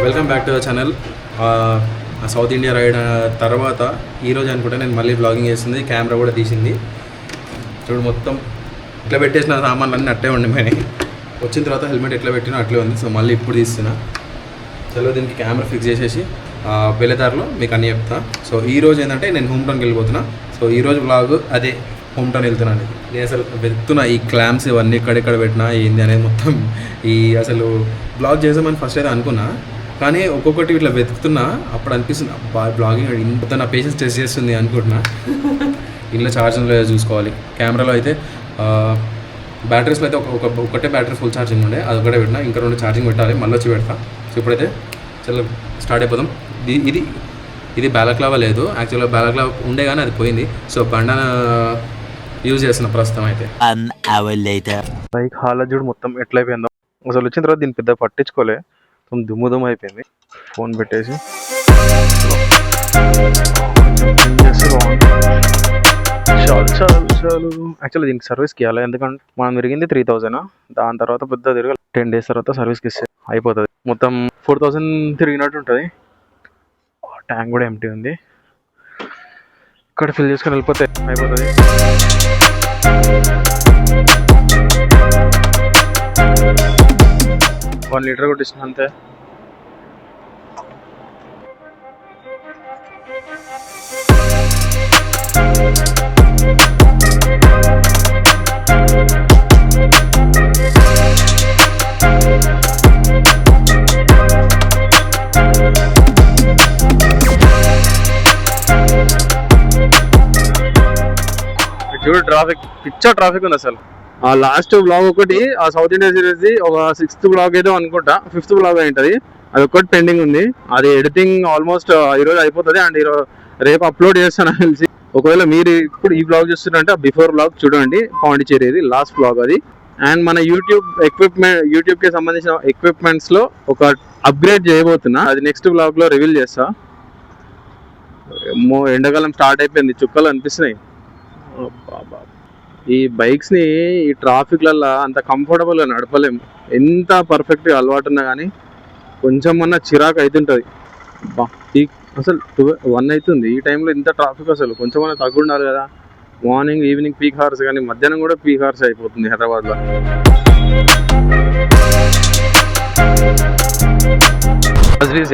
Welcome back to the channel. South India ride తర్వాత ఈరోజు అనుకుంటే నేను మళ్ళీ బ్లాగింగ్ చేసింది, కెమెరా కూడా తీసింది. చూడు మొత్తం ఇట్లా పెట్టేసిన సామాన్లు అన్నీ అట్టే ఉండిపోయినాయి. వచ్చిన తర్వాత హెల్మెట్ ఎట్లా పెట్టినా అట్లే ఉంది. సో మళ్ళీ ఇప్పుడు తీస్తున్నా. చలో దీనికి కెమెరా ఫిక్స్ చేసేసి వెళ్ళేదారిలో మీకు అన్నీ చెప్తా. సో ఈరోజు ఏంటంటే నేను హోమ్ టౌన్కి వెళ్ళిపోతున్నా. సో ఈరోజు బ్లాగ్ అదే హోమ్ టౌన్ వెళ్తున్నాను. నేను అసలు వెతుకుతున్నా ఈ క్లాంప్స్ ఇవన్నీ ఎక్కడెక్కడ పెట్టినా ఏంది అనేది మొత్తం ఈ అసలు బ్లాగ్ చేసామని ఫస్ట్ అయితే అనుకున్నా, కానీ ఒక్కొక్కటి ఇట్లా వెతుకుతున్నా. అప్పుడు అనిపిస్తుంది బ్లాగింగ్ ఇంత నా పేషెన్స్ టెస్ట్ చేస్తుంది అనుకుంటున్నా. ఇంట్లో ఛార్జింగ్లో చూసుకోవాలి. కెమెరాలో అయితే బ్యాటరీస్లో అయితే ఒకటే బ్యాటరీ ఫుల్ ఛార్జింగ్ ఉండే, అది ఒకటే పెట్టినా. ఇంకా 2 ఛార్జింగ్ పెట్టాలి, మళ్ళీ వచ్చి పెడతా. సో ఇప్పుడైతే చాలా స్టార్ట్ అయిపోదాం. ఇది బ్యాలక్లావా లేదు, యాక్చువల్గా బ్యాలక్లావా ఉండే కానీ అది పోయింది. సో బండాన యూజ్ చేస్తున్న ప్రస్తుతం అయితే. బైక్ హాల చూడు మొత్తం ఎట్లయిపోయిందో. అసలు వచ్చిన తర్వాత దీన్ని పెద్ద పట్టించుకోలే, దుమ్ము అయిపోయింది. ఫోన్ పెట్టేసి చాలు యాక్చువల్లీ దీనికి సర్వీస్కి ఇవ్వాలి. ఎందుకంటే మనం తిరిగింది 3000, దాని తర్వాత పెద్ద తిరగాలి. 10 days తర్వాత సర్వీస్కి ఇస్తే అయిపోతుంది. మొత్తం 4000 తిరిగినట్టు ఉంటుంది. ట్యాంక్ కూడా ఎంటీ ఉంది. ఇక్కడ ఫిల్ చేసుకొని వెళ్ళిపోతే అయిపోతుంది. $1 లీటర్ కొట్టించిన అంతే. చూడు ట్రాఫిక్, ట్రాఫిక్ ఉంది అసలు. ఆ లాస్ట్ బ్లాగ్ ఒకటి, ఆ సౌత్ ఇండియా సిరీస్ ఒక 6th బ్లాగ్ ఏదో అనుకుంటా, 5th బ్లాగ్ అయింటది. అది ఒకటి పెండింగ్ ఉంది. అది ఎడిటింగ్ ఆల్మోస్ట్ ఈరోజు అయిపోతుంది. అండ్ రేపు అప్లోడ్ చేస్తాను తెలిసి. ఒకవేళ మీరు ఇప్పుడు ఈ బ్లాగ్ చూస్తున్నారంటే బిఫోర్ బ్లాగ్ చూడండి, పాండిచేరి లాస్ట్ బ్లాగ్ అది. అండ్ మన యూట్యూబ్ కి సంబంధించిన ఎక్విప్మెంట్స్ లో ఒక అప్గ్రేడ్ చేయబోతున్నా, అది నెక్స్ట్ బ్లాగ్ లో రివీల్ చేస్తా. ఎండాకాలం స్టార్ట్ అయిపోయింది, చుక్కలు అనిపిస్తున్నాయి. ఈ బైక్స్ ని ఈ ట్రాఫిక్లల్లో అంత కంఫర్టబుల్ గా నడపలేము. ఎంత పర్ఫెక్ట్ గా అలవాటు ఉన్నా కానీ కొంచెం అన్నా చిరాకు అవుతుంటది. అసలు 1 అవుతుంది ఈ టైంలో ఇంత ట్రాఫిక్. అసలు కొంచెం అన్నా తగ్గు ఉండాలి కదా. మార్నింగ్ ఈవినింగ్ పీక్ హార్స్, కానీ మధ్యాహ్నం కూడా పీక్ హార్స్ అయిపోతుంది హైదరాబాద్ లో.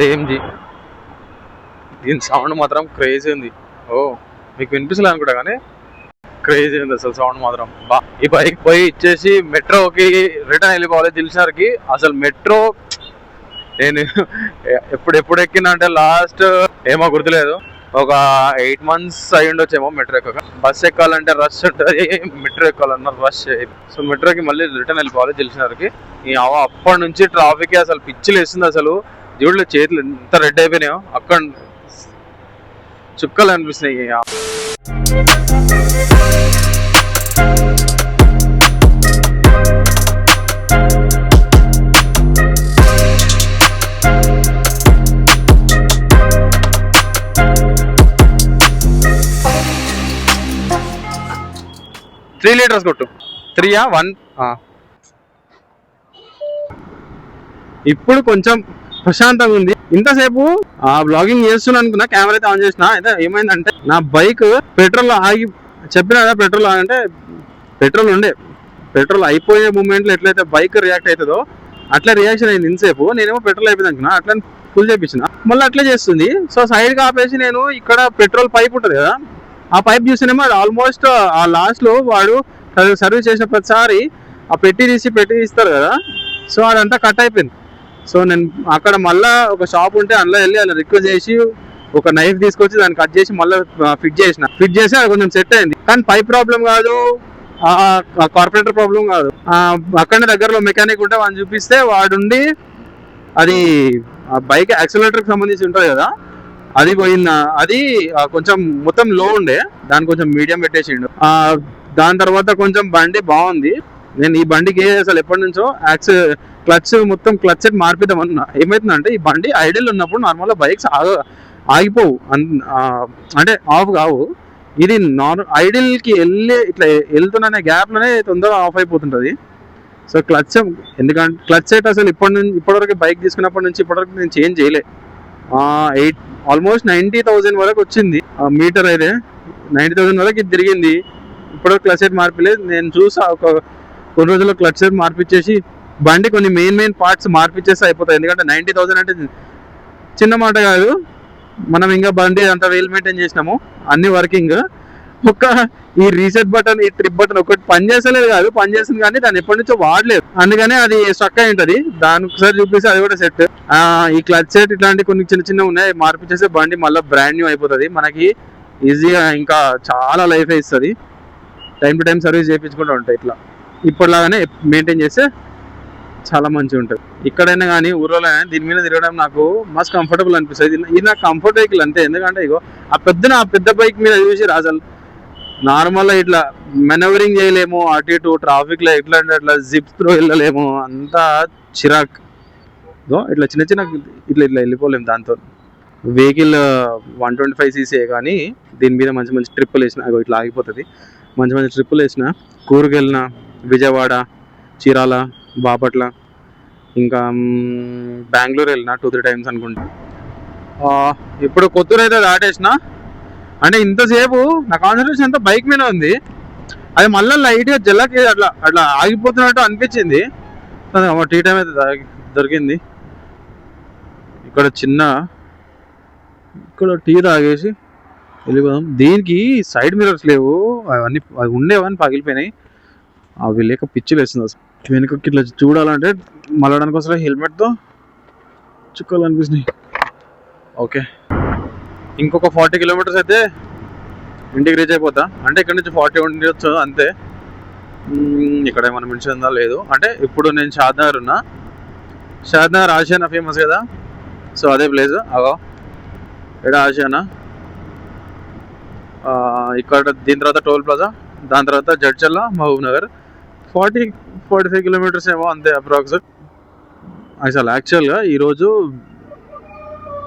AMG దీని సౌండ్ మాత్రం క్రేజీ ఉంది. మీకు వినిపిస్తలే అనుకుంటా, కానీ క్రేజీ ఉంది అసలు సౌండ్ మాత్రం. ఈ బైక్ పోయి ఇచ్చేసి మెట్రోకి రిటర్న్ వెళ్ళిపోవాలి దిల్షర్కి. అసలు మెట్రో నేను ఎప్పుడు ఎక్కినా అంటే లాస్ట్ ఏమో గుర్తులేదు, ఒక 8 months అయి ఉండొచ్చేమో మెట్రో ఎక్కక. బస్ ఎక్కాలంటే రష్ ఉంటుంది, మెట్రో ఎక్కాలన్నా రష్. సో మెట్రోకి మళ్ళీ రిటర్న్ వెళ్ళిపోవాలి దిల్షర్కి. అప్పటి నుంచి ట్రాఫిక్ అసలు పిచ్చిలు వేస్తుంది. అసలు జూడ్లో చేతులు ఎంత రెడ్ అయిపోయినాయో, అక్కడ చుక్కలు అనిపిస్తున్నాయి. 3 లీటర్స్ కొట్టు. 3 1 ఇప్పుడు కొంచెం ప్రశాంతంగా ఉంది. ఇంతసేపు బ్లాగింగ్ చేస్తున్నా అనుకున్నా, కెమెరా అయితే ఆన్ చేసిన. అయితే ఏమైందంటే నా బైక్ పెట్రోల్ ఆగి, చెప్పినా కదా పెట్రోల్ అంటే పెట్రోల్ ఉండే, పెట్రోల్ అయిపోయే మూమెంట్లో ఎట్లయితే బైక్ రియాక్ట్ అవుతుందో అట్లా రియాక్షన్ అయింది. ఇంతసేపు నేనేమో పెట్రోల్ అయిపోయింది అనుకున్నా, అట్లా ఫుల్ చేపించిన. మళ్ళీ అట్లే చేస్తుంది. సో సైడ్కి ఆపేసి నేను ఇక్కడ పెట్రోల్ పైప్ ఉంటుంది కదా, ఆ పైప్ చూస్తేనేమో అది ఆల్మోస్ట్ ఆ లాస్ట్లో వాడు సర్వీస్ చేసిన ప్రతిసారి ఆ పెట్టి తీస్తారు కదా, సో అదంతా కట్ అయిపోయింది. సో నేను అక్కడ మళ్ళీ ఒక షాప్ ఉంటే అందులో వెళ్ళి అలా రిక్వెస్ట్ చేసి ఒక నైఫ్ తీసుకొచ్చి దాన్ని కట్ చేసి మళ్ళీ ఫిట్ చేసి అది కొంచెం సెట్ అయింది. కానీ పైప్ ప్రాబ్లం కాదు, కార్పొరేటర్ ప్రాబ్లం కాదు. అక్కడనే దగ్గరలో మెకానిక్ ఉంటే వాడిని చూపిస్తే వాడుండి అది బైక్ యాక్సిలరేటర్కి సంబంధించి ఉంటుంది కదా, అది పోయిందా. అది కొంచెం మొత్తం లో ఉండే, దాన్ని కొంచెం మీడియం పెట్టేసిండు. దాని తర్వాత కొంచెం బండి బాగుంది. నేను ఈ బండికి అసలు ఎప్పటి నుంచో మొత్తం క్లచ్ సెట్ మార్పిద్దాం అన్నా. ఏమవుతుందంటే ఈ బండి ఐడిల్ ఉన్నప్పుడు నార్మల్గా బైక్స్ ఆగిపోవు, అంటే ఆఫ్ కావు. ఇది ఐడిల్కి ఇట్లా వెళ్తున్న గ్యాప్లోనే తొందరగా ఆఫ్ అయిపోతుంటుంది. సో క్లచ్, ఎందుకంటే క్లచ్ అయితే అసలు ఇప్పటివరకు బైక్ తీసుకున్నప్పటి నుంచి ఇప్పటివరకు నేను చేంజ్ చేయలే. ఆల్మోస్ట్ 90,000 వరకు వచ్చింది మీటర్ అయితే, 90,000 వరకు ఇది తిరిగింది. ఇప్పటివరకు క్లచ్ అయితే మార్పిలేదు. నేను చూసా కొన్ని రోజుల్లో క్లచ్ అయితే మార్పిచ్చేసి బండి కొన్ని మెయిన్ పార్ట్స్ మార్పిచ్చేస్తే అయిపోతాయి. ఎందుకంటే 90,000 అంటే చిన్న మాట కాదు. మనం ఇంకా బండి అంత వెల్ మెయింటైన్ చేసినాము, అన్ని వర్కింగ్. ఒక్క ఈ రీసెట్ బటన్, ఈ ట్రిప్ బటన్ ఒకటి పని చేస్తలేదు కాదు, పని చేస్తుంది కానీ దాన్ని ఎప్పటి నుంచో వాడలేదు, అందుకనే అది స్ట్రక్ అయి ఉంటుంది. దాని ఒకసారి చూపిస్తే అది కూడా సెట్. ఈ క్లచ్ సెట్ ఇట్లాంటి కొన్ని చిన్న ఉన్నాయి, మార్పిచ్చేస్తే బండి మళ్ళీ బ్రాండ్ న్యూ అయిపోతుంది. మనకి ఈజీగా ఇంకా చాలా లైఫ్ ఇస్తుంది. టైం టు టైం సర్వీస్ చేయించుకుంటూ ఉంటాయి. ఇట్లా ఇప్పటిలాగానే మెయింటైన్ చేస్తే చాలా మంచిగా ఉంటుంది. ఇక్కడైనా కానీ ఊర్లో దీని మీద తిరగడం నాకు మస్త్ కంఫర్టబుల్ అనిపిస్తుంది. ఇది నాకు కంఫర్ట్ వెహికల్ అంతే. ఎందుకంటే ఇగో ఆ పెద్ద బైక్ మీద చూసి అసలు నార్మల్గా ఇట్లా మెనవరింగ్ చేయలేము, అటు ఇటు ట్రాఫిక్లో ఎట్లా అంటే అట్లా జిప్ త్రో వెళ్ళలేము, అంతా చిరాక్. ఇట్లా చిన్న ఇట్లా వెళ్ళిపోలేము దాంతో. వెహికల్ 125cc కానీ దీని మీద మంచి ట్రిప్పులు వేసిన ఇట్లా ఆగిపోతుంది. మంచి ట్రిప్పులు వేసిన కూర్గ్ వెళ్ళిన, విజయవాడ, చీరాల, బాపట్ల, ఇంకా బెంగళూరు వెళ్ళిన 2-3 టైమ్స్ అనుకుంటా. ఇప్పుడు కొత్తూరు అయితే దాటేసిన. అంటే ఇంతసేపు నా కాన్సన్ట్రేషన్ అంతా బైక్ మీద ఉంది. అది మళ్ళీ లైట్గా జల్లకి అట్లా ఆగిపోతున్నట్టు అనిపించింది. టీ టైం అయితే దొరికింది. ఇక్కడ టీ తాగేసి వెళ్ళిపోదాం. దీనికి సైడ్ మిరర్స్ లేవు, అవి ఉండేవని పగిలిపోయినాయి. అవి లేక పిచ్చిలు వేస్తుంది అసలు. వెనుకకి ఇట్లా చూడాలంటే మళ్ళడానికి అసలు హెల్మెట్తో చుక్కలు అనిపిస్తున్నాయి. ఓకే, ఇంకొక 40 కిలోమీటర్స్ అయితే ఇంటికి రీచ్ అయిపోతా. అంటే ఇక్కడ నుంచి 40 ఉండొచ్చు అంతే. ఇక్కడ ఏమైనా మెన్షన్ ఉందా లేదు అంటే, ఇప్పుడు నేను షాద్నగర్ ఉన్నా. షాద్నగర్ ఆసియానా ఫేమస్ కదా, సో అదే ప్లేస్. అగో ఇక్కడ ఆసియానా. ఇక్కడ దీని తర్వాత టోల్ ప్లాజా, దాని తర్వాత జడ్చల్ల, మహబూబ్ నగర్. 40-45 కిలోమీటర్స్ ఏమో అంతే అప్రాక్స్. అసలు యాక్చువల్గా ఈరోజు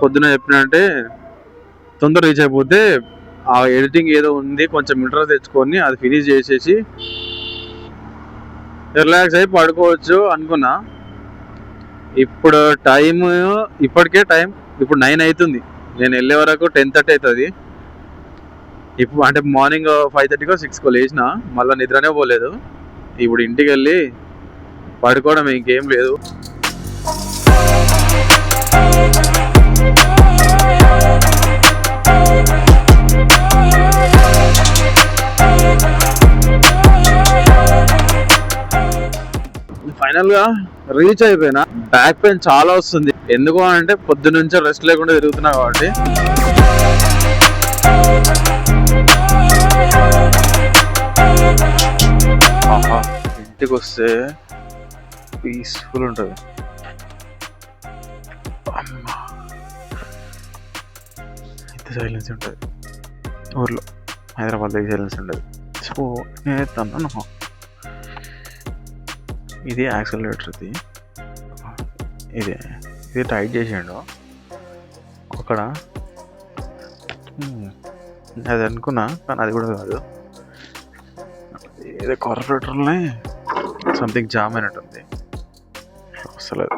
పొద్దున చెప్పినంటే తొందర రీచ్ అయిపోతే ఆ ఎడిటింగ్ ఏదో ఉంది, కొంచెం ఇంట్రెస్ట్ తెచ్చుకొని అది ఫినిష్ చేసేసి రిలాక్స్ అయి పడుకోవచ్చు అనుకున్నా. ఇప్పటికే టైం ఇప్పుడు 9 అవుతుంది. నేను వెళ్ళే వరకు 10:30 అవుతుంది. ఇప్పుడు అంటే మార్నింగ్ 5:30కో 6కో లేచిన, మళ్ళీ నిద్రనే పోలేదు. ఇప్పుడు ఇంటికి వెళ్ళి పడుకోవడం, ఇంకేం లేదు. ఫైనల్గా రీచ్ అయిపోయినా. బ్యాక్ పెయిన్ చాలా వస్తుంది. ఎందుకు అంటే పొద్దున్నుంచే రెస్ట్ లేకుండా తిరుగుతున్నా కాబట్టి. ఇంటికి వస్తే పీస్ఫుల్ ఉంటుంది. ఇంత సైలెన్స్ ఉంటుంది ఊర్లో, హైదరాబాద్ దగ్గర సైలెన్స్ ఉంటుంది. సో నేను తన్నాను. ఇది యాక్సిలరేటర్, ఇది టైట్ చేసాడు అక్కడ. అది అనుకున్నా కానీ అది కూడా కాదు. ఏదో కార్పొరేటర్లోనే సంథింగ్ జామ్ అయినట్టుంది. వస్తలేదు.